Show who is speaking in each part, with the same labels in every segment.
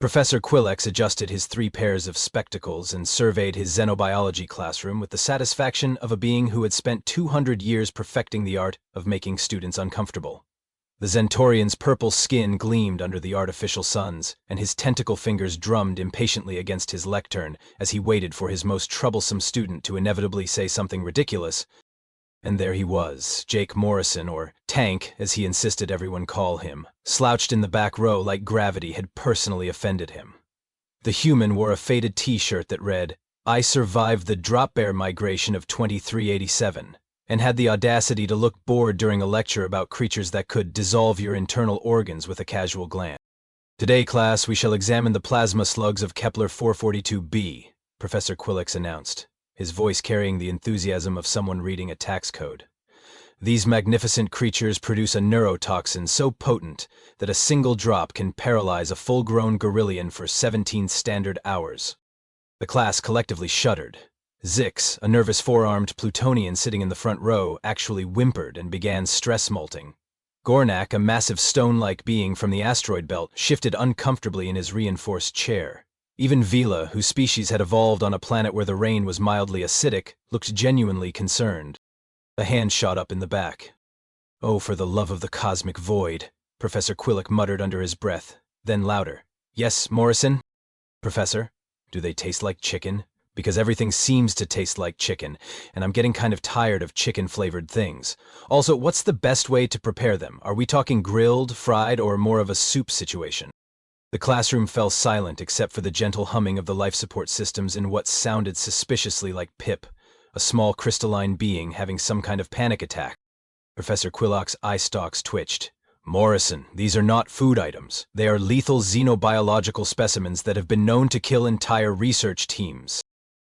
Speaker 1: Professor Quillex adjusted his 3 pairs of spectacles and surveyed his xenobiology classroom with the satisfaction of a being who had spent 200 years perfecting the art of making students uncomfortable. The Zentorian's purple skin gleamed under the artificial suns, and his tentacle fingers drummed impatiently against his lectern as he waited for his most troublesome student to inevitably say something ridiculous. And there he was, Jake Morrison, or Tank, as he insisted everyone call him, slouched in the back row like gravity had personally offended him. The human wore a faded t-shirt that read, "I survived the drop bear migration of 2387, and had the audacity to look bored during a lecture about creatures that could dissolve your internal organs with a casual glance. Today, class, we shall examine the plasma slugs of Kepler 442b, Professor Quillex announced, his voice carrying the enthusiasm of someone reading a tax code. These magnificent creatures produce a neurotoxin so potent that a single drop can paralyze a full-grown gorillion for 17 standard hours. The class collectively shuddered. Zix, a nervous 4-armed Plutonian sitting in the front row, actually whimpered and began stress-molting. Gornak, a massive stone-like being from the asteroid belt, shifted uncomfortably in his reinforced chair. Even Vila, whose species had evolved on a planet where the rain was mildly acidic, looked genuinely concerned. A hand shot up in the back. "Oh, for the love of the cosmic void," Professor Quillex muttered under his breath, then louder. "Yes, Morrison?" "Professor, do they taste like chicken? Because everything seems to taste like chicken, and I'm getting kind of tired of chicken-flavored things. Also, what's the best way to prepare them? Are we talking grilled, fried, or more of a soup situation?" The classroom fell silent except for the gentle humming of the life support systems in what sounded suspiciously like Pip, a small crystalline being having some kind of panic attack. Professor Quillex's eye stalks twitched. "Morrison, these are not food items. They are lethal xenobiological specimens that have been known to kill entire research teams."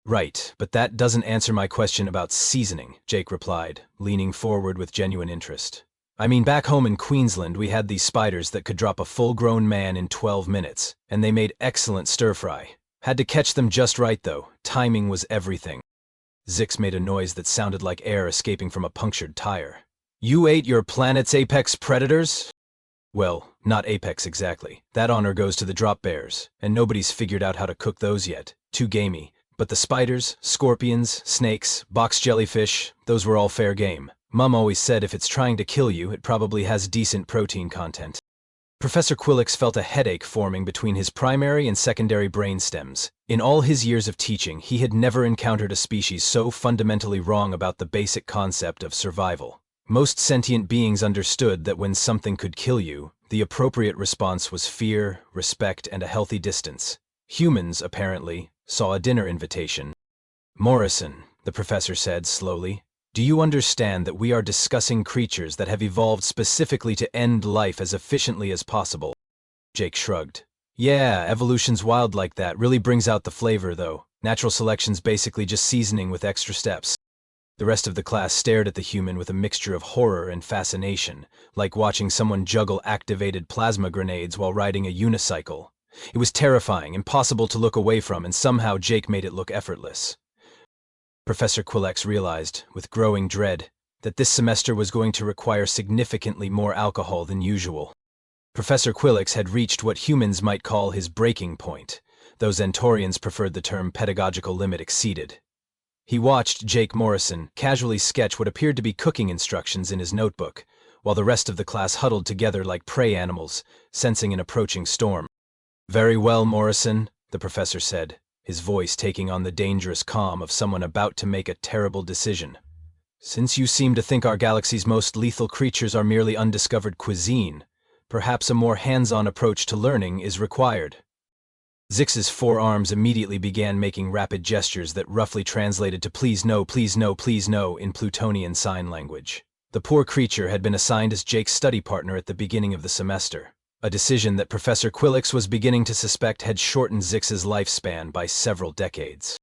Speaker 1: "Right, but that doesn't answer my question about seasoning," Jake replied, leaning forward with genuine interest. "I mean, back home in Queensland we had these spiders that could drop a full-grown man in 12 minutes, and they made excellent stir-fry. Had to catch them just right, though. Timing was everything." Zix made a noise that sounded like air escaping from a punctured tire. "You ate your planet's apex predators?" "Well, not apex exactly. That honor goes to the drop bears, and nobody's figured out how to cook those yet. Too gamey. But the spiders, scorpions, snakes, box jellyfish, those were all fair game. Mum always said if it's trying to kill you, it probably has decent protein content." Professor Quillex felt a headache forming between his primary and secondary brain stems. In all his years of teaching, he had never encountered a species so fundamentally wrong about the basic concept of survival. Most sentient beings understood that when something could kill you, the appropriate response was fear, respect, and a healthy distance. Humans, apparently, saw a dinner invitation. "Morrison," the professor said slowly, "do you understand that we are discussing creatures that have evolved specifically to end life as efficiently as possible?" Jake shrugged. "Yeah, evolution's wild like that. Really brings out the flavor, though. Natural selection's basically just seasoning with extra steps." The rest of the class stared at the human with a mixture of horror and fascination, like watching someone juggle activated plasma grenades while riding a unicycle. It was terrifying, impossible to look away from, and somehow Jake made it look effortless. Professor Quillex realized, with growing dread, that this semester was going to require significantly more alcohol than usual. Professor Quillex had reached what humans might call his breaking point, though Zentorians preferred the term pedagogical limit exceeded. He watched Jake Morrison casually sketch what appeared to be cooking instructions in his notebook, while the rest of the class huddled together like prey animals, sensing an approaching storm. "Very well, Morrison," the professor said, his voice taking on the dangerous calm of someone about to make a terrible decision. "Since you seem to think our galaxy's most lethal creatures are merely undiscovered cuisine, perhaps a more hands-on approach to learning is required." Zix's forearms immediately began making rapid gestures that roughly translated to "please no, please no, please no" in Plutonian sign language. The poor creature had been assigned as Jake's study partner at the beginning of the semester, a decision that Professor Quillex was beginning to suspect had shortened Zix's lifespan by several decades.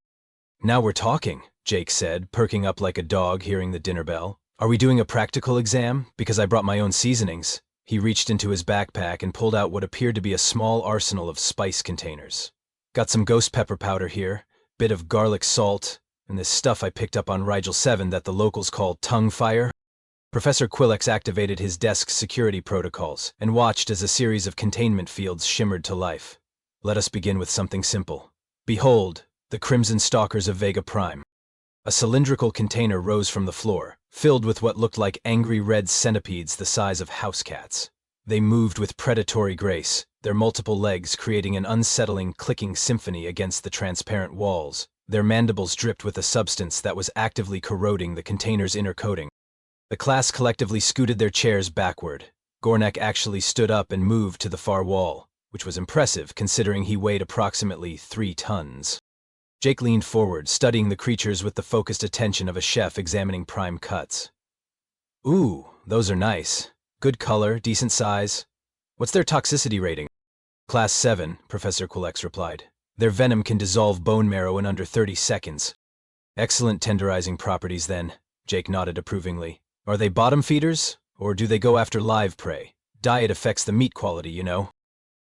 Speaker 1: "Now we're talking," Jake said, perking up like a dog hearing the dinner bell. "Are we doing a practical exam? Because I brought my own seasonings." He reached into his backpack and pulled out what appeared to be a small arsenal of spice containers. "Got some ghost pepper powder here, bit of garlic salt, and this stuff I picked up on Rigel 7 that the locals call tongue fire." Professor Quillex activated his desk's security protocols and watched as a series of containment fields shimmered to life. Let us begin with something simple. Behold, the Crimson Stalkers of Vega Prime. A cylindrical container rose from the floor, filled with what looked like angry red centipedes the size of house cats. They moved with predatory grace, their multiple legs creating an unsettling clicking symphony against the transparent walls. Their mandibles dripped with a substance that was actively corroding the container's inner coating. The class collectively scooted their chairs backward. Gornek actually stood up and moved to the far wall, which was impressive considering he weighed approximately 3 tons. Jake leaned forward, studying the creatures with the focused attention of a chef examining prime cuts. Ooh, those are nice. Good color, decent size. What's their toxicity rating? Class 7, Professor Quillex replied. Their venom can dissolve bone marrow in under 30 seconds. Excellent tenderizing properties then, Jake nodded approvingly. Are they bottom feeders, or do they go after live prey? Diet affects the meat quality, you know.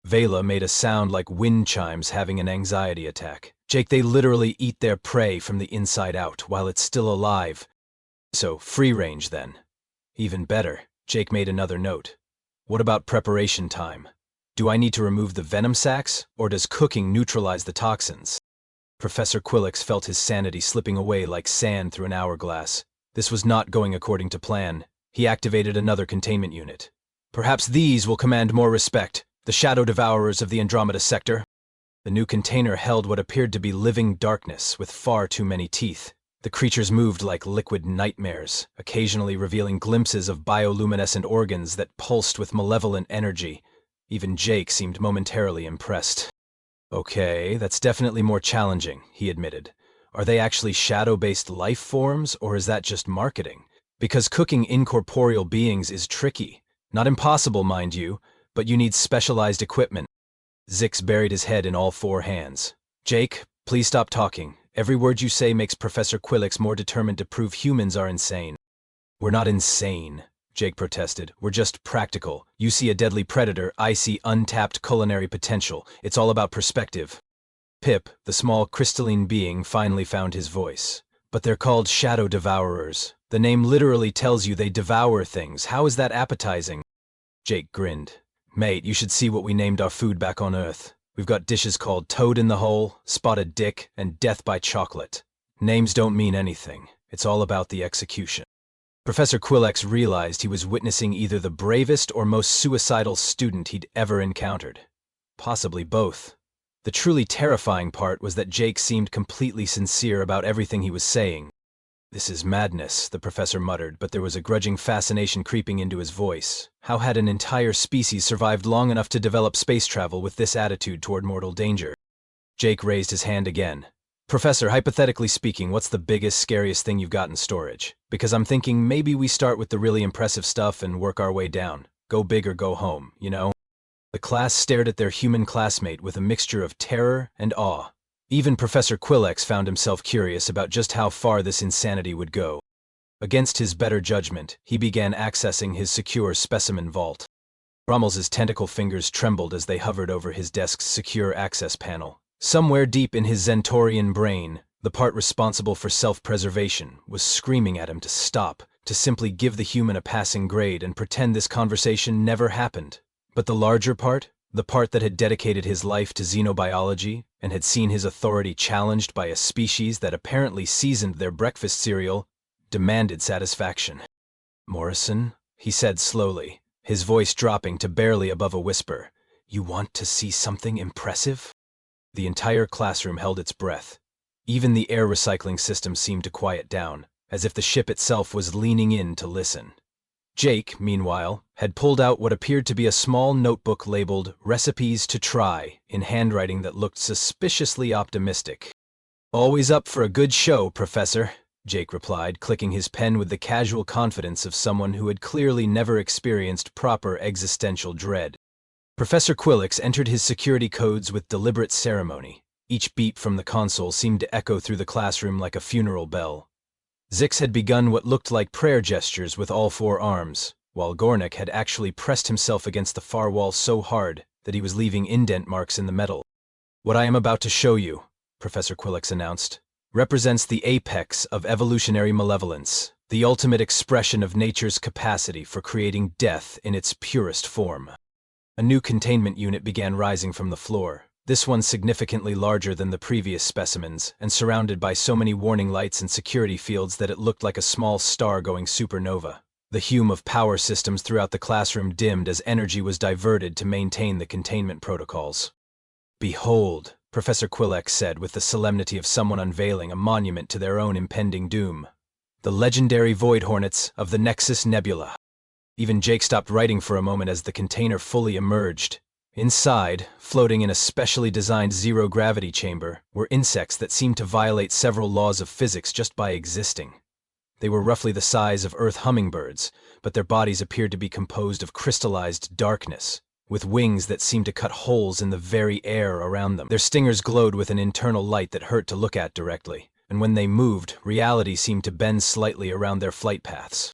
Speaker 1: Vela made a sound like wind chimes having an anxiety attack. Jake, they literally eat their prey from the inside out while it's still alive. So, free range then. Even better, Jake made another note. What about preparation time? Do I need to remove the venom sacs, or does cooking neutralize the toxins? Professor Quillex felt his sanity slipping away like sand through an hourglass. This was not going according to plan. He activated another containment unit. Perhaps these will command more respect, the shadow devourers of the Andromeda sector. The new container held what appeared to be living darkness with far too many teeth. The creatures moved like liquid nightmares, occasionally revealing glimpses of bioluminescent organs that pulsed with malevolent energy. Even Jake seemed momentarily impressed. Okay, that's definitely more challenging, he admitted. Are they actually shadow-based life forms, or is that just marketing? Because cooking incorporeal beings is tricky. Not impossible, mind you, but you need specialized equipment. Zix buried his head in all 4 hands. Jake, please stop talking. Every word you say makes Professor Quillex more determined to prove humans are insane. We're not insane, Jake protested. We're just practical. You see a deadly predator, I see untapped culinary potential. It's all about perspective. Pip, the small crystalline being, finally found his voice. But they're called shadow devourers. The name literally tells you they devour things. How is that appetizing? Jake grinned. Mate, you should see what we named our food back on Earth. We've got dishes called Toad in the Hole, Spotted Dick, and Death by Chocolate. Names don't mean anything. It's all about the execution. Professor Quillex realized he was witnessing either the bravest or most suicidal student he'd ever encountered. Possibly both. The truly terrifying part was that Jake seemed completely sincere about everything he was saying. This is madness, the professor muttered, but there was a grudging fascination creeping into his voice. How had an entire species survived long enough to develop space travel with this attitude toward mortal danger? Jake raised his hand again. Professor, hypothetically speaking, what's the biggest, scariest thing you've got in storage? Because I'm thinking maybe we start with the really impressive stuff and work our way down. Go big or go home, you know? The class stared at their human classmate with a mixture of terror and awe. Even Professor Quillex found himself curious about just how far this insanity would go. Against his better judgment, he began accessing his secure specimen vault. Rommel's tentacle fingers trembled as they hovered over his desk's secure access panel. Somewhere deep in his Zentorian brain, the part responsible for self-preservation was screaming at him to stop, to simply give the human a passing grade and pretend this conversation never happened. But the larger part, the part that had dedicated his life to xenobiology and had seen his authority challenged by a species that apparently seasoned their breakfast cereal, demanded satisfaction. Morrison, he said slowly, his voice dropping to barely above a whisper, you want to see something impressive? The entire classroom held its breath. Even the air recycling system seemed to quiet down, as if the ship itself was leaning in to listen. Jake, meanwhile, had pulled out what appeared to be a small notebook labeled Recipes to Try in handwriting that looked suspiciously optimistic. Always up for a good show, Professor, Jake replied, clicking his pen with the casual confidence of someone who had clearly never experienced proper existential dread. Professor Quillex entered his security codes with deliberate ceremony. Each beep from the console seemed to echo through the classroom like a funeral bell. Zix had begun what looked like prayer gestures with all 4 arms, while Gornek had actually pressed himself against the far wall so hard that he was leaving indent marks in the metal. What I am about to show you, Professor Quillex announced, represents the apex of evolutionary malevolence, the ultimate expression of nature's capacity for creating death in its purest form. A new containment unit began rising from the floor. This one significantly larger than the previous specimens, and surrounded by so many warning lights and security fields that it looked like a small star going supernova. The hum of power systems throughout the classroom dimmed as energy was diverted to maintain the containment protocols. "Behold," Professor Quillex said with the solemnity of someone unveiling a monument to their own impending doom. "The legendary Void Hornets of the Nexus Nebula." Even Jake stopped writing for a moment as the container fully emerged. Inside, floating in a specially designed zero-gravity chamber, were insects that seemed to violate several laws of physics just by existing. They were roughly the size of Earth hummingbirds, but their bodies appeared to be composed of crystallized darkness, with wings that seemed to cut holes in the very air around them. Their stingers glowed with an internal light that hurt to look at directly, and when they moved, reality seemed to bend slightly around their flight paths.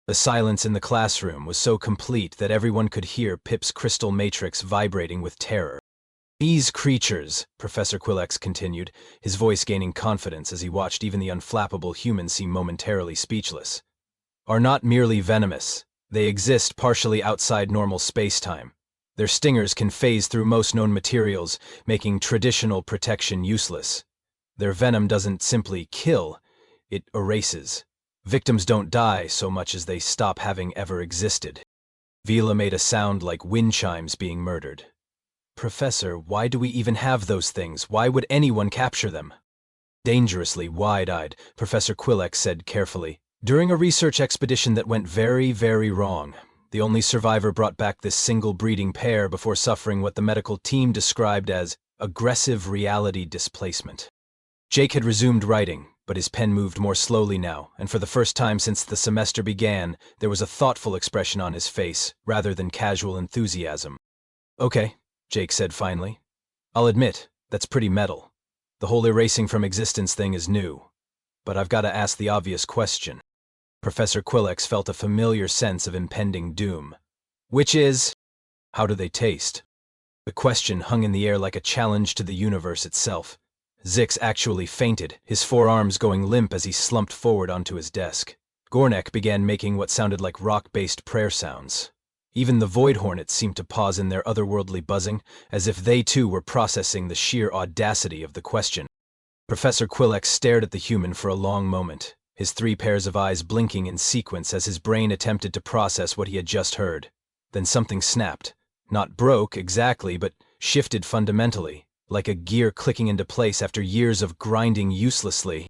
Speaker 1: The silence in the classroom was so complete that everyone could hear Pip's crystal matrix vibrating with terror. "These creatures," Professor Quillex continued, his voice gaining confidence as he watched even the unflappable human seem momentarily speechless, "are not merely venomous. They exist partially outside normal space-time. Their stingers can phase through most known materials, making traditional protection useless. Their venom doesn't simply kill, it erases. Victims don't die so much as they stop having ever existed." Vila made a sound like wind chimes being murdered. "Professor, why do we even have those things? Why would anyone capture them?" Dangerously wide-eyed, Professor Quillex said carefully, "During a research expedition that went very, very wrong, the only survivor brought back this single breeding pair before suffering what the medical team described as aggressive reality displacement." Jake had resumed writing, but his pen moved more slowly now, and for the first time since the semester began, there was a thoughtful expression on his face, rather than casual enthusiasm. "Okay," Jake said finally. "I'll admit, that's pretty metal. The whole erasing from existence thing is new. But I've got to ask the obvious question." Professor Quillex felt a familiar sense of impending doom. "Which is, how do they taste?" The question hung in the air like a challenge to the universe itself. Zix actually fainted, his forearms going limp as he slumped forward onto his desk. Gornek began making what sounded like rock-based prayer sounds. Even the Void Hornets seemed to pause in their otherworldly buzzing, as if they too were processing the sheer audacity of the question. Professor Quillex stared at the human for a long moment, his 3 pairs of eyes blinking in sequence as his brain attempted to process what he had just heard. Then something snapped. Not broke, exactly, but shifted fundamentally, like a gear clicking into place after years of grinding uselessly.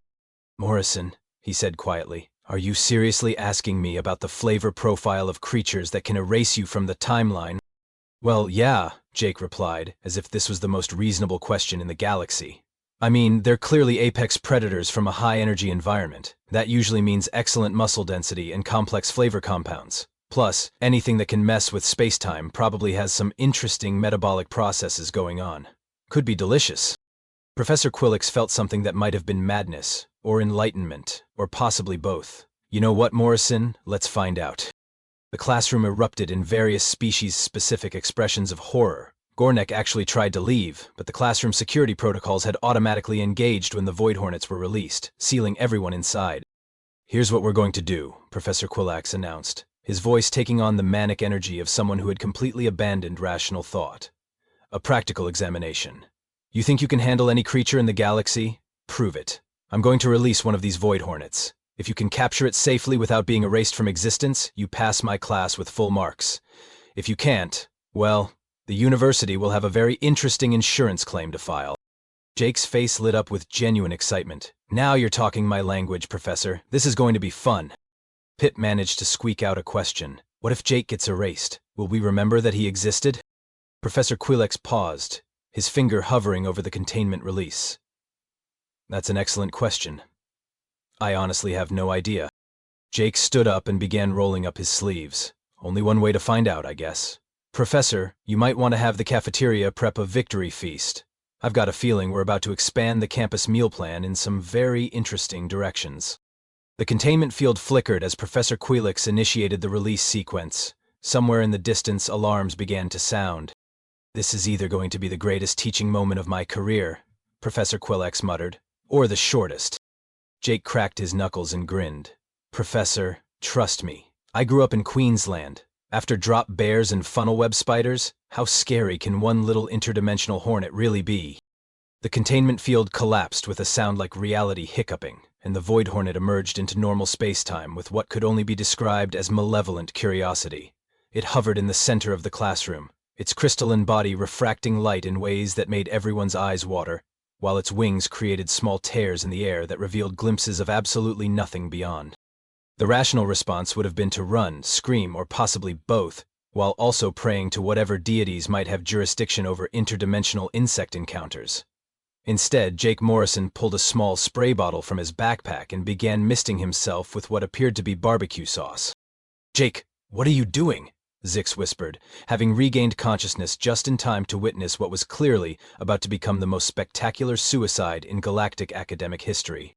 Speaker 1: "Morrison," he said quietly, "are you seriously asking me about the flavor profile of creatures that can erase you from the timeline?" "Well, yeah," Jake replied, as if this was the most reasonable question in the galaxy. "I mean, they're clearly apex predators from a high-energy environment. That usually means excellent muscle density and complex flavor compounds. Plus, anything that can mess with space-time probably has some interesting metabolic processes going on. Could be delicious." Professor Quillex felt something that might have been madness, or enlightenment, or possibly both. "You know what, Morrison? Let's find out." The classroom erupted in various species-specific expressions of horror. Gornek actually tried to leave, but the classroom security protocols had automatically engaged when the Void Hornets were released, sealing everyone inside. "Here's what we're going to do," Professor Quillex announced, his voice taking on the manic energy of someone who had completely abandoned rational thought. "A practical examination. You think you can handle any creature in the galaxy? Prove it. I'm going to release one of these Void Hornets. If you can capture it safely without being erased from existence, you pass my class with full marks. If you can't, well, the university will have a very interesting insurance claim to file." Jake's face lit up with genuine excitement. "Now you're talking my language, Professor. This is going to be fun." Pip managed to squeak out a question. "What if Jake gets erased? Will we remember that he existed?" Professor Quillex paused, his finger hovering over the containment release. "That's an excellent question. I honestly have no idea." Jake stood up and began rolling up his sleeves. "Only one way to find out, I guess. Professor, you might want to have the cafeteria prep a victory feast. I've got a feeling we're about to expand the campus meal plan in some very interesting directions." The containment field flickered as Professor Quillex initiated the release sequence. Somewhere in the distance, alarms began to sound. "This is either going to be the greatest teaching moment of my career," Professor Quillex muttered, "or the shortest." Jake cracked his knuckles and grinned. "Professor, trust me. I grew up in Queensland. After drop bears and funnel web spiders, how scary can one little interdimensional hornet really be? The containment field collapsed with a sound like reality hiccuping, and the void hornet emerged into normal spacetime with what could only be described as malevolent curiosity. It hovered in the center of the classroom, its crystalline body refracting light in ways that made everyone's eyes water, while its wings created small tears in the air that revealed glimpses of absolutely nothing beyond. The rational response would have been to run, scream, or possibly both, while also praying to whatever deities might have jurisdiction over interdimensional insect encounters. Instead, Jake Morrison pulled a small spray bottle from his backpack and began misting himself with what appeared to be barbecue sauce. "Jake, what are you doing?" Zix whispered, having regained consciousness just in time to witness what was clearly about to become the most spectacular suicide in galactic academic history.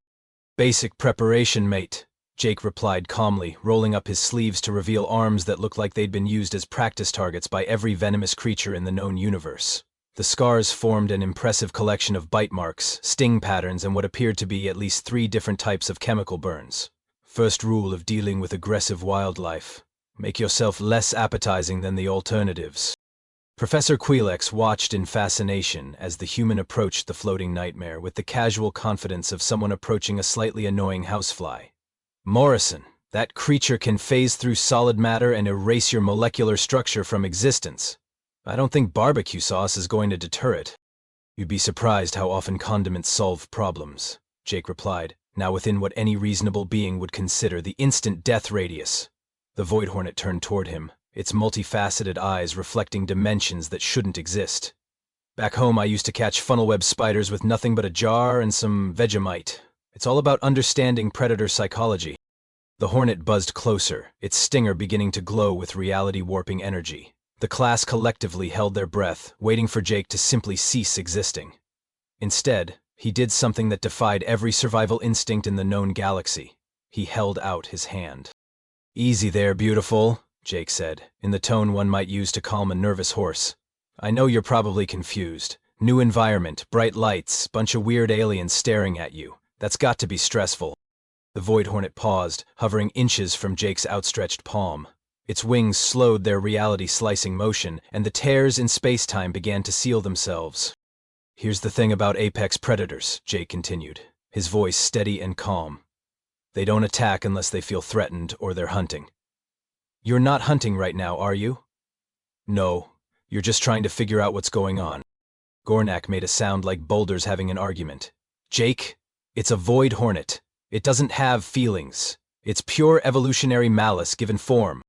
Speaker 1: "Basic preparation, mate," Jake replied calmly, rolling up his sleeves to reveal arms that looked like they'd been used as practice targets by every venomous creature in the known universe. The scars formed an impressive collection of bite marks, sting patterns, and what appeared to be at least 3 different types of chemical burns. First rule of dealing with aggressive wildlife: make yourself less appetizing than the alternatives. Professor Quelex watched in fascination as the human approached the floating nightmare with the casual confidence of someone approaching a slightly annoying housefly. "Morrison, that creature can phase through solid matter and erase your molecular structure from existence. I don't think barbecue sauce is going to deter it." "You'd be surprised how often condiments solve problems," Jake replied, now within what any reasonable being would consider the instant death radius. The void hornet turned toward him, its multifaceted eyes reflecting dimensions that shouldn't exist. "Back home I used to catch funnel web spiders with nothing but a jar and some Vegemite. It's all about understanding predator psychology." The hornet buzzed closer, its stinger beginning to glow with reality-warping energy. The class collectively held their breath, waiting for Jake to simply cease existing. Instead, he did something that defied every survival instinct in the known galaxy. He held out his hand. "Easy there, beautiful," Jake said, in the tone one might use to calm a nervous horse. "I know you're probably confused. New environment, bright lights, bunch of weird aliens staring at you. That's got to be stressful." The void hornet paused, hovering inches from Jake's outstretched palm. Its wings slowed their reality-slicing motion, and the tears in space-time began to seal themselves. "Here's the thing about apex predators," Jake continued, his voice steady and calm. "They don't attack unless they feel threatened or they're hunting. You're not hunting right now, are you?" "No, you're just trying to figure out what's going on." Gornak made a sound like boulders having an argument. "Jake, it's a void hornet. It doesn't have feelings. It's pure evolutionary malice given form."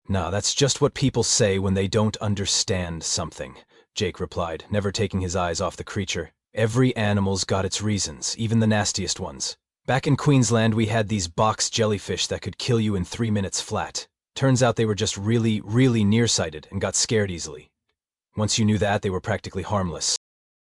Speaker 1: "Nah, that's just what people say when they don't understand something," Jake replied, never taking his eyes off the creature. "Every animal's got its reasons, even the nastiest ones. Back in Queensland we had these box jellyfish that could kill you in 3 minutes flat. Turns out they were just really, really nearsighted and got scared easily. Once you knew that, they were practically harmless."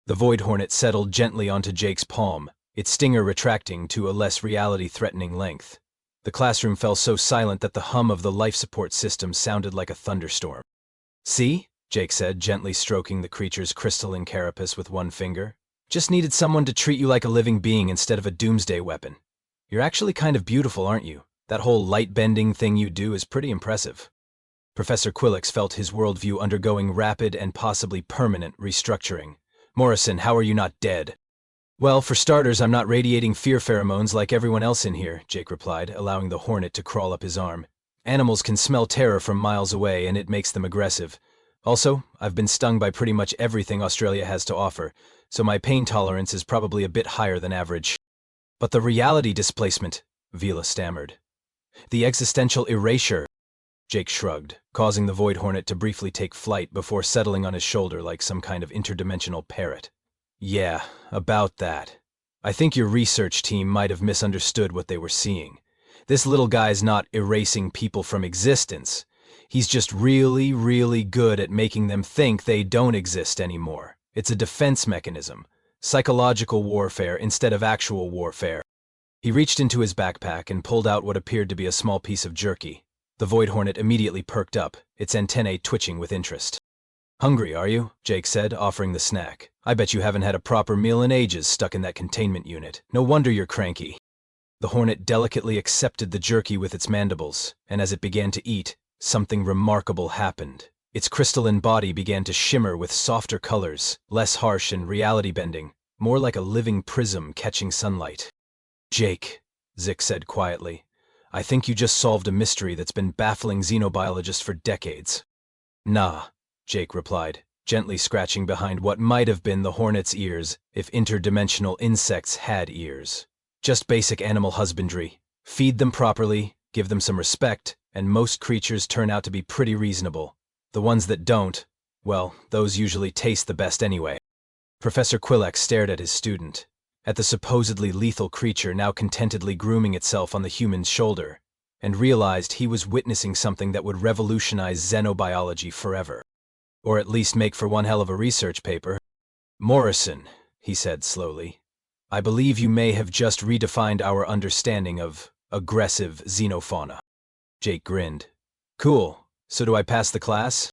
Speaker 1: The void hornet settled gently onto Jake's palm, its stinger retracting to a less reality-threatening length. The classroom fell so silent that the hum of the life support system sounded like a thunderstorm. "See?" Jake said, gently stroking the creature's crystalline carapace with one finger. "Just needed someone to treat you like a living being instead of a doomsday weapon. You're actually kind of beautiful, aren't you? That whole light-bending thing you do is pretty impressive." Professor Quillex felt his worldview undergoing rapid and possibly permanent restructuring. "Morrison, how are you not dead?" "Well, for starters, I'm not radiating fear pheromones like everyone else in here," Jake replied, allowing the hornet to crawl up his arm. "Animals can smell terror from miles away, and it makes them aggressive. Also, I've been stung by pretty much everything Australia has to offer, so my pain tolerance is probably a bit higher than average." "But the reality displacement," Vila stammered. "The existential erasure." Jake shrugged, causing the void hornet to briefly take flight before settling on his shoulder like some kind of interdimensional parrot. "Yeah, about that. I think your research team might have misunderstood what they were seeing. This little guy's not erasing people from existence. He's just really, really good at making them think they don't exist anymore. It's a defense mechanism. Psychological warfare instead of actual warfare." He reached into his backpack and pulled out what appeared to be a small piece of jerky. The void hornet immediately perked up, its antennae twitching with interest. "Hungry, are you?" Jake said, offering the snack. "I bet you haven't had a proper meal in ages stuck in that containment unit. No wonder you're cranky." The hornet delicately accepted the jerky with its mandibles, and as it began to eat, something remarkable happened. Its crystalline body began to shimmer with softer colors, less harsh and reality-bending, more like a living prism catching sunlight. "Jake," Zick said quietly, "I think you just solved a mystery that's been baffling xenobiologists for decades." "Nah," Jake replied, gently scratching behind what might have been the hornet's ears if interdimensional insects had ears. "Just basic animal husbandry. Feed them properly, give them some respect, and most creatures turn out to be pretty reasonable. The ones that don't, well, those usually taste the best anyway." Professor Quillex stared at his student, at the supposedly lethal creature now contentedly grooming itself on the human's shoulder, and realized he was witnessing something that would revolutionize xenobiology forever. Or at least make for one hell of a research paper. "Morrison," he said slowly, "I believe you may have just redefined our understanding of aggressive xenofauna." Jake grinned. "Cool. So do I pass the class?"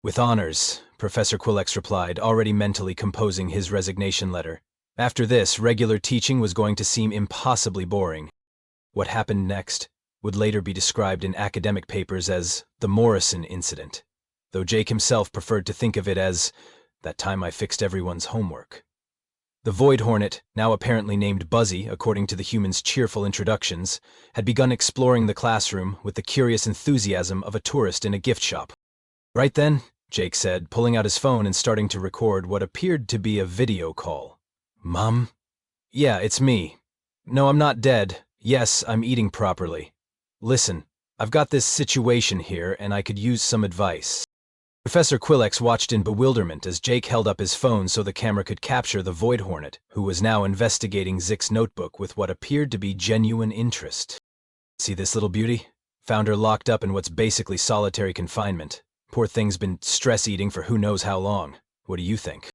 Speaker 1: "With honors," Professor Quillex replied, already mentally composing his resignation letter. After this, regular teaching was going to seem impossibly boring. What happened next would later be described in academic papers as the Morrison incident, though Jake himself preferred to think of it as that time I fixed everyone's homework. The Void Hornet, now apparently named Buzzy according to the human's cheerful introductions, had begun exploring the classroom with the curious enthusiasm of a tourist in a gift shop. "Right then," Jake said, pulling out his phone and starting to record what appeared to be a video call. "Mom?" "Yeah, it's me. No, I'm not dead. Yes, I'm eating properly. Listen, I've got this situation here and I could use some advice." Professor Quillex watched in bewilderment as Jake held up his phone so the camera could capture the Void Hornet, who was now investigating Zick's notebook with what appeared to be genuine interest. "See this little beauty? Found her locked up in what's basically solitary confinement. Poor thing's been stress eating for who knows how long. What do you think?"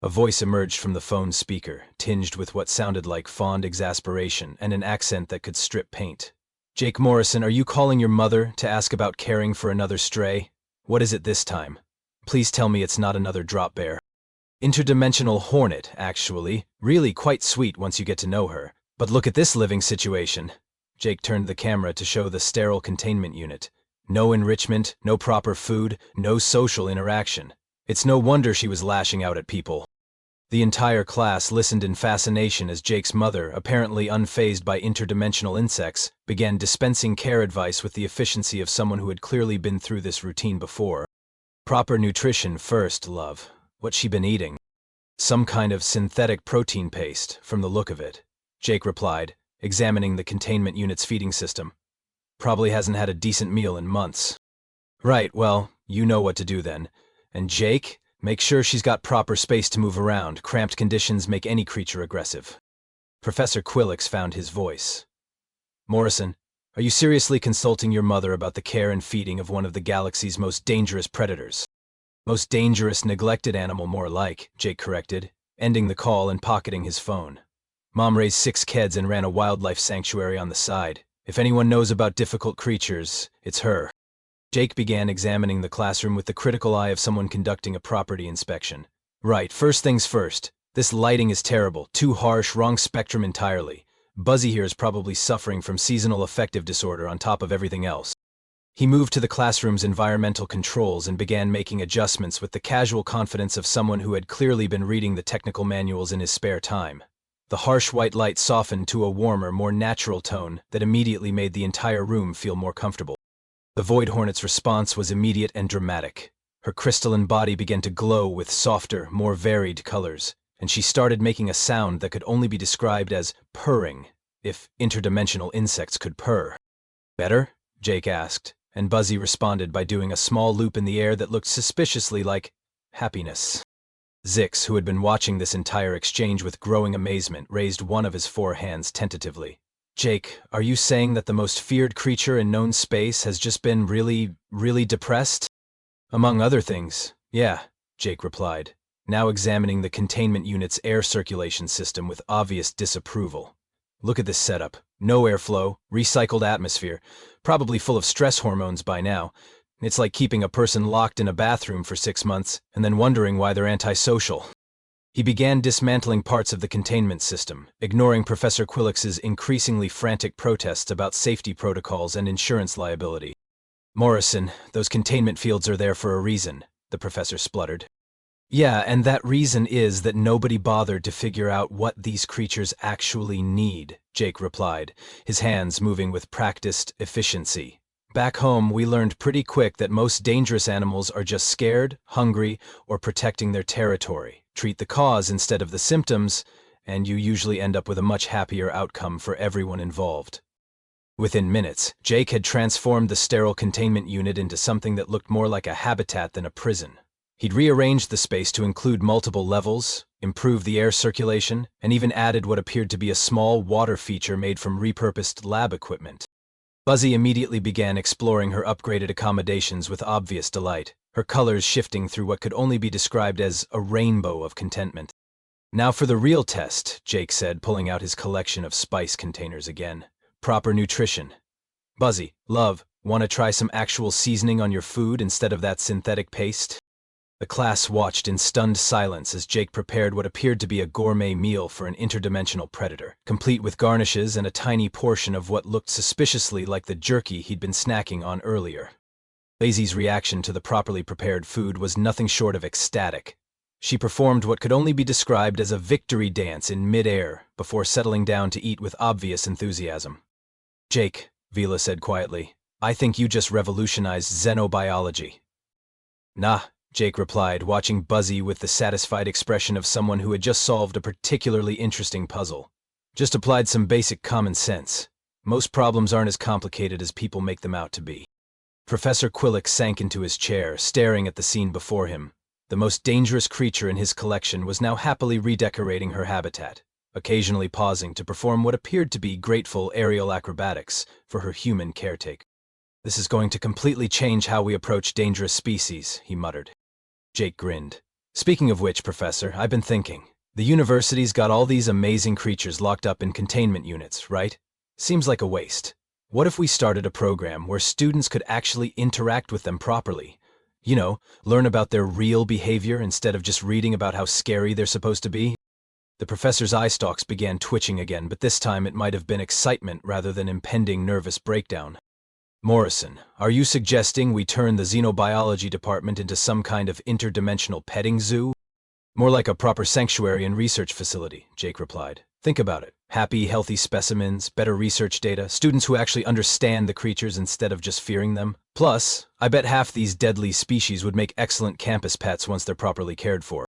Speaker 1: A voice emerged from the phone's speaker, tinged with what sounded like fond exasperation and an accent that could strip paint. "Jake Morrison, are you calling your mother to ask about caring for another stray? What is it this time? Please tell me it's not another drop bear." "Interdimensional hornet, actually. Really quite sweet once you get to know her. But look at this living situation." Jake turned the camera to show the sterile containment unit. No enrichment, no proper food, no social interaction. It's no wonder she was lashing out at people. The entire class listened in fascination as Jake's mother, apparently unfazed by interdimensional insects, began dispensing care advice with the efficiency of someone who had clearly been through this routine before. "Proper nutrition first, love. What's she been eating?" "Some kind of synthetic protein paste, from the look of it," Jake replied, examining the containment unit's feeding system. "Probably hasn't had a decent meal in months." "Right, well, you know what to do then. And Jake, make sure she's got proper space to move around. Cramped conditions make any creature aggressive." Professor Quillex found his voice. "Morrison, are you seriously consulting your mother about the care and feeding of one of the galaxy's most dangerous predators?" "Most dangerous neglected animal, more like," Jake corrected, ending the call and pocketing his phone. "Mom raised 6 kids and ran a wildlife sanctuary on the side. If anyone knows about difficult creatures, it's her." Jake began examining the classroom with the critical eye of someone conducting a property inspection. "Right, first things first. This lighting is terrible, too harsh, wrong spectrum entirely. Buzzy here is probably suffering from seasonal affective disorder on top of everything else." He moved to the classroom's environmental controls and began making adjustments with the casual confidence of someone who had clearly been reading the technical manuals in his spare time. The harsh white light softened to a warmer, more natural tone that immediately made the entire room feel more comfortable. The Void Hornet's response was immediate and dramatic. Her crystalline body began to glow with softer, more varied colors, and she started making a sound that could only be described as purring, if interdimensional insects could purr. "Better?" Jake asked, and Buzzy responded by doing a small loop in the air that looked suspiciously like happiness. Zix, who had been watching this entire exchange with growing amazement, raised one of his 4 hands tentatively. "Jake, are you saying that the most feared creature in known space has just been really depressed?" "Among other things, yeah," Jake replied, now examining the containment unit's air circulation system with obvious disapproval. "Look at this setup. No airflow, recycled atmosphere, probably full of stress hormones by now. It's like keeping a person locked in a bathroom for 6 months and then wondering why they're antisocial." He began dismantling parts of the containment system, ignoring Professor Quillex's increasingly frantic protests about safety protocols and insurance liability. Morrison, those containment fields are there for a reason, the professor spluttered. Yeah, and that reason is that nobody bothered to figure out what these creatures actually need, Jake replied, his hands moving with practiced efficiency. Back home, we learned pretty quick that most dangerous animals are just scared, hungry, or protecting their territory. Treat the cause instead of the symptoms, and you usually end up with a much happier outcome for everyone involved. Within minutes, Jake had transformed the sterile containment unit into something that looked more like a habitat than a prison. He'd rearranged the space to include multiple levels, improved the air circulation, and even added what appeared to be a small water feature made from repurposed lab equipment. Buzzy immediately began exploring her upgraded accommodations with obvious delight, her colors shifting through what could only be described as a rainbow of contentment. Now for the real test, Jake said, pulling out his collection of spice containers again. Proper nutrition. Buzzy, love, want to try some actual seasoning on your food instead of that synthetic paste? The class watched in stunned silence as Jake prepared what appeared to be a gourmet meal for an interdimensional predator, complete with garnishes and a tiny portion of what looked suspiciously like the jerky he'd been snacking on earlier. Lazy's reaction to the properly prepared food was nothing short of ecstatic. She performed what could only be described as a victory dance in mid-air before settling down to eat with obvious enthusiasm. Jake, Vila said quietly, I think you just revolutionized xenobiology. Nah, Jake replied, watching Buzzy with the satisfied expression of someone who had just solved a particularly interesting puzzle. Just applied some basic common sense. Most problems aren't as complicated as people make them out to be. Professor Quillick sank into his chair, staring at the scene before him. The most dangerous creature in his collection was now happily redecorating her habitat, occasionally pausing to perform what appeared to be grateful aerial acrobatics for her human caretaker. This is going to completely change how we approach dangerous species, he muttered. Jake grinned. Speaking of which, Professor, I've been thinking. The university's got all these amazing creatures locked up in containment units, right? Seems like a waste. What if we started a program where students could actually interact with them properly? You know, learn about their real behavior instead of just reading about how scary they're supposed to be? The professor's eye stalks began twitching again, but this time it might have been excitement rather than impending nervous breakdown. Morrison, are you suggesting we turn the xenobiology department into some kind of interdimensional petting zoo? More like a proper sanctuary and research facility, Jake replied. Think about it. Happy, healthy specimens, better research data, students who actually understand the creatures instead of just fearing them. Plus, I bet half these deadly species would make excellent campus pets once they're properly cared for.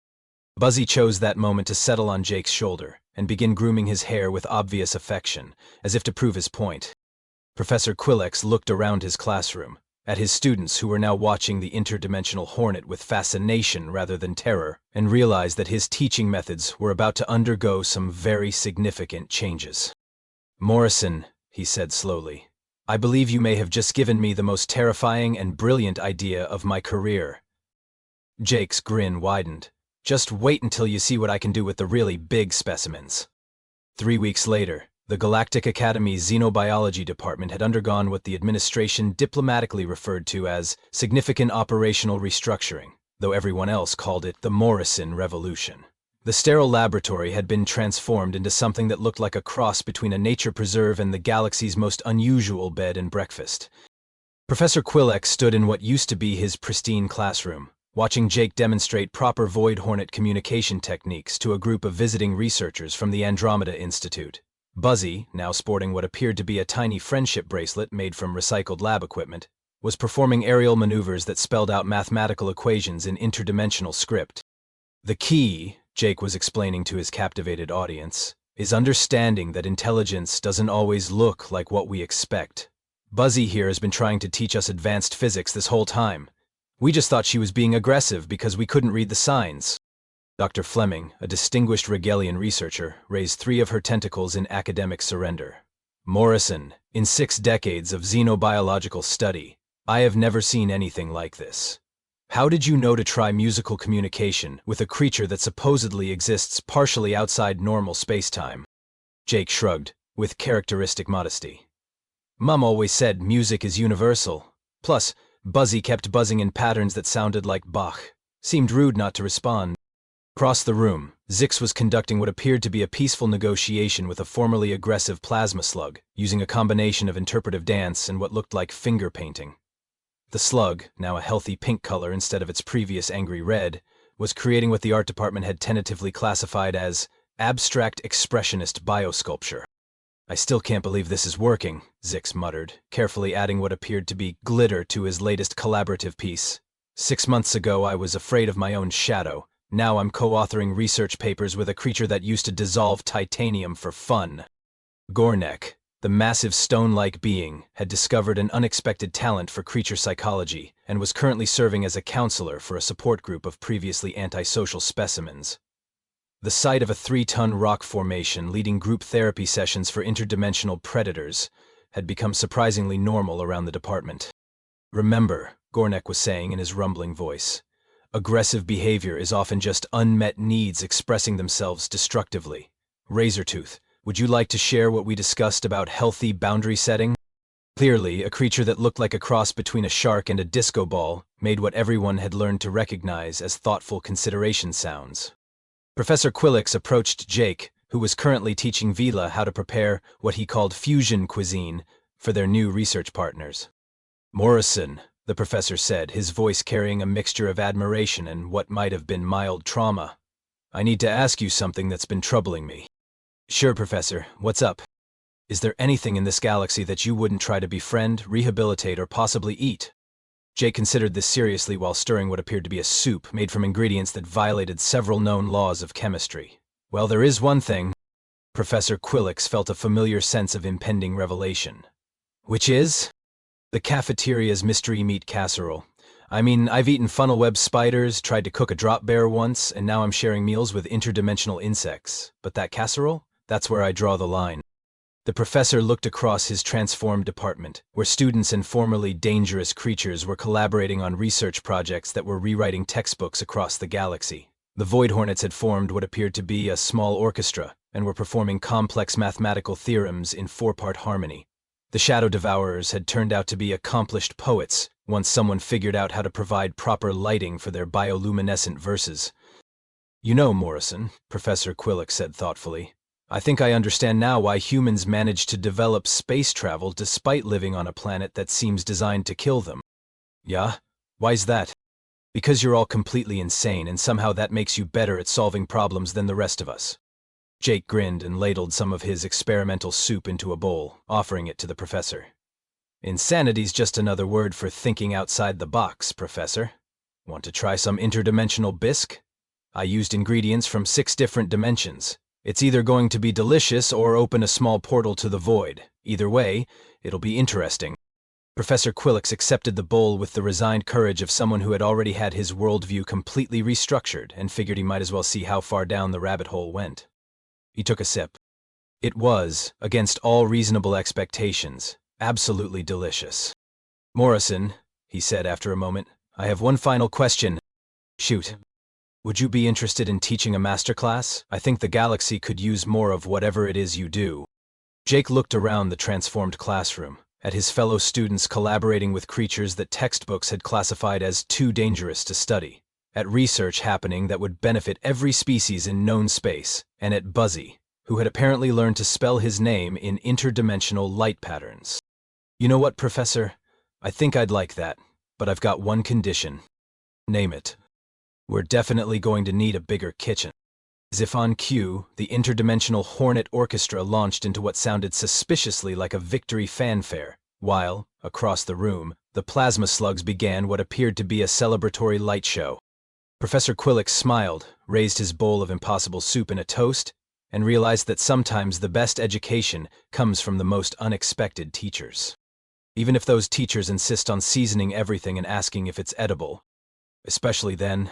Speaker 1: Buzzy chose that moment to settle on Jake's shoulder and begin grooming his hair with obvious affection, as if to prove his point. Professor Quillex looked around his classroom, at his students who were now watching the interdimensional hornet with fascination rather than terror, and realized that his teaching methods were about to undergo some very significant changes. Morrison, he said slowly, I believe you may have just given me the most terrifying and brilliant idea of my career. Jake's grin widened. Just wait until you see what I can do with the really big specimens. 3 weeks later, the Galactic Academy's Xenobiology Department had undergone what the administration diplomatically referred to as significant operational restructuring, though everyone else called it the Morrison Revolution. The sterile laboratory had been transformed into something that looked like a cross between a nature preserve and the galaxy's most unusual bed and breakfast. Professor Quillex stood in what used to be his pristine classroom, watching Jake demonstrate proper Void Hornet communication techniques to a group of visiting researchers from the Andromeda Institute. Buzzy, now sporting what appeared to be a tiny friendship bracelet made from recycled lab equipment, was performing aerial maneuvers that spelled out mathematical equations in interdimensional script. The key, Jake was explaining to his captivated audience, is understanding that intelligence doesn't always look like what we expect. Buzzy here has been trying to teach us advanced physics this whole time. We just thought she was being aggressive because we couldn't read the signs. Dr. Fleming, a distinguished Regelian researcher, raised 3 of her tentacles in academic surrender. Morrison, in 6 decades of xenobiological study, I have never seen anything like this. How did you know to try musical communication with a creature that supposedly exists partially outside normal space-time? Jake shrugged, with characteristic modesty. Mum always said music is universal. Plus, Buzzy kept buzzing in patterns that sounded like Bach. Seemed rude not to respond. Across the room, Zix was conducting what appeared to be a peaceful negotiation with a formerly aggressive plasma slug, using a combination of interpretive dance and what looked like finger painting. The slug, now a healthy pink color instead of its previous angry red, was creating what the art department had tentatively classified as abstract expressionist biosculpture. "I still can't believe this is working," Zix muttered, carefully adding what appeared to be glitter to his latest collaborative piece. "6 months ago I was afraid of my own shadow. Now I'm co-authoring research papers with a creature that used to dissolve titanium for fun." Gornek, the massive stone-like being, had discovered an unexpected talent for creature psychology and was currently serving as a counselor for a support group of previously antisocial specimens. The sight of a 3-ton rock formation leading group therapy sessions for interdimensional predators had become surprisingly normal around the department. "Remember," Gornek was saying in his rumbling voice, "aggressive behavior is often just unmet needs expressing themselves destructively. Razortooth, would you like to share what we discussed about healthy boundary setting?" Clearly, a creature that looked like a cross between a shark and a disco ball made what everyone had learned to recognize as thoughtful consideration sounds. Professor Quillix approached Jake, who was currently teaching Vila how to prepare what he called fusion cuisine for their new research partners. "Morrison," the professor said, his voice carrying a mixture of admiration and what might have been mild trauma, "I need to ask you something that's been troubling me." "Sure, Professor. What's up?" "Is there anything in this galaxy that you wouldn't try to befriend, rehabilitate, or possibly eat?" Jake considered this seriously while stirring what appeared to be a soup made from ingredients that violated several known laws of chemistry. "Well, there is one thing." Professor Quillix felt a familiar sense of impending revelation. "Which is?" "The cafeteria's mystery meat casserole. I mean, I've eaten funnel-web spiders, tried to cook a drop bear once, and now I'm sharing meals with interdimensional insects. But that casserole? That's where I draw the line." The professor looked across his transformed department, where students and formerly dangerous creatures were collaborating on research projects that were rewriting textbooks across the galaxy. The Void Hornets had formed what appeared to be a small orchestra, and were performing complex mathematical theorems in 4-part harmony. The Shadow Devourers had turned out to be accomplished poets, once someone figured out how to provide proper lighting for their bioluminescent verses. "You know, Morrison," Professor Quillix said thoughtfully, "I think I understand now why humans manage to develop space travel despite living on a planet that seems designed to kill them." "Yeah? Why's that?" "Because you're all completely insane, and somehow that makes you better at solving problems than the rest of us." Jake grinned and ladled some of his experimental soup into a bowl, offering it to the professor. "Insanity's just another word for thinking outside the box, Professor. Want to try some interdimensional bisque? I used ingredients from 6 different dimensions. It's either going to be delicious or open a small portal to the void. Either way, it'll be interesting." Professor Quillix accepted the bowl with the resigned courage of someone who had already had his worldview completely restructured and figured he might as well see how far down the rabbit hole went. He took a sip. It was, against all reasonable expectations, absolutely delicious. "Morrison," he said after a moment, "I have one final question." "Shoot." "Would you be interested in teaching a masterclass? I think the galaxy could use more of whatever it is you do." Jake looked around the transformed classroom, at his fellow students collaborating with creatures that textbooks had classified as too dangerous to study, at research happening that would benefit every species in known space, and at Buzzy, who had apparently learned to spell his name in interdimensional light patterns. "You know what, Professor? I think I'd like that, but I've got one condition." "Name it." "We're definitely going to need a bigger kitchen." As if on cue, the interdimensional Hornet Orchestra launched into what sounded suspiciously like a victory fanfare, while, across the room, the plasma slugs began what appeared to be a celebratory light show. Professor Quillix smiled, raised his bowl of impossible soup in a toast, and realized that sometimes the best education comes from the most unexpected teachers. Even if those teachers insist on seasoning everything and asking if it's edible. Especially then,